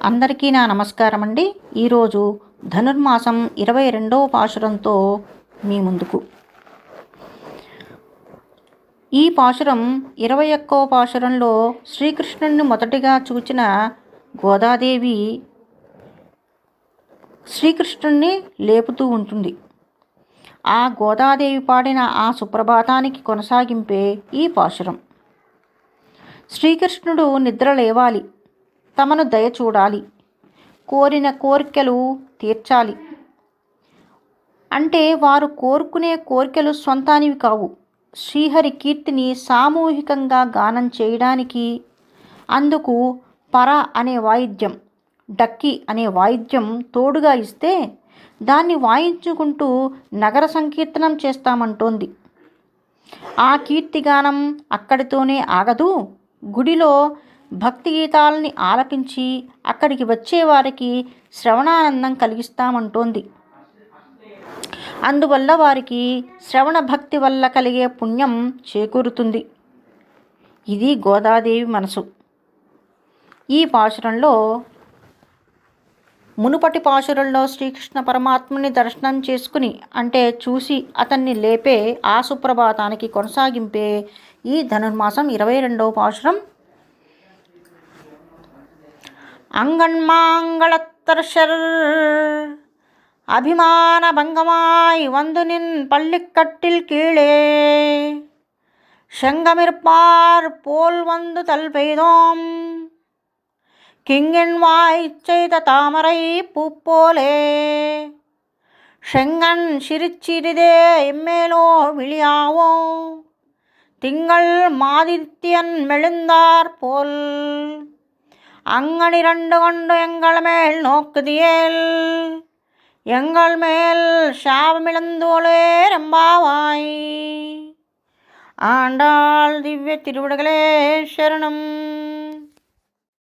అందరికీ నా నమస్కారం అండి. ఈరోజు ధనుర్మాసం 22వ పాశురంతో మీ ముందుకు. ఈ పాశురం 21వ పాశురంలో శ్రీకృష్ణుడిని మొదటిగా చూచిన గోదాదేవి శ్రీకృష్ణుడిని లేపుతూ ఉంటుంది. ఆ గోదాదేవి పాడిన ఆ సుప్రభాతానికి కొనసాగింపే ఈ పాశురం. శ్రీకృష్ణుడు నిద్ర లేవాలి, తమను దయ చూడాలి, కోరిన కోరికలు తీర్చాలి. అంటే వారు కోరుకునే కోరికలు సొంతానివి కావు. శ్రీహరి కీర్తిని సామూహికంగా గానం చేయడానికి అందుకు పర అనే వాయిద్యం, డక్కి అనే వాయిద్యం తోడుగా ఇస్తే దాన్ని వాయించుకుంటూ నగర సంకీర్తనం చేస్తామంటోంది. ఆ కీర్తిగానం అక్కడితోనే ఆగదు. గుడిలో భక్తి గీతాలని ఆలపించి అక్కడికి వచ్చేవారికి శ్రవణానందం కలిగిస్తామంటోంది. అందువల్ల వారికి శ్రవణ భక్తి వల్ల కలిగే పుణ్యం చేకూరుతుంది. ఇది గోదాదేవి మనసు. ఈ పాశురంలో మునుపటి పాశురంలో శ్రీకృష్ణ పరమాత్మని దర్శనం చేసుకుని అంటే చూసి అతన్ని లేపే ఆ సుప్రభాతానికి కొనసాగింపే ఈ ధనుర్మాసం 22వ పాశురం. அங்கன்மாங்களத்தர்ஷர் அபிமான பங்கமாய் வந்து நின் பள்ளிக்கட்டில் கீழே செங்கமிருப்பார் போல் வந்து தல்பெய்தோம் கிங்கன் வாய் செய்த தாமரை பூப்போலே செங்கன் சிரிச்சிறிதே எம்மேலோ விழியாவோ திங்கள் மாதித்யன் மெழுந்தார் போல் அங்கனிரண்டு கொண்டு எங்கள் மேல் நோக்குதியேல் எங்கள் மேல் சாபமிழந்தோளே ரெம்பாவாய். ஆண்டாள் திவ்ய திருவிடகளே சரணம்.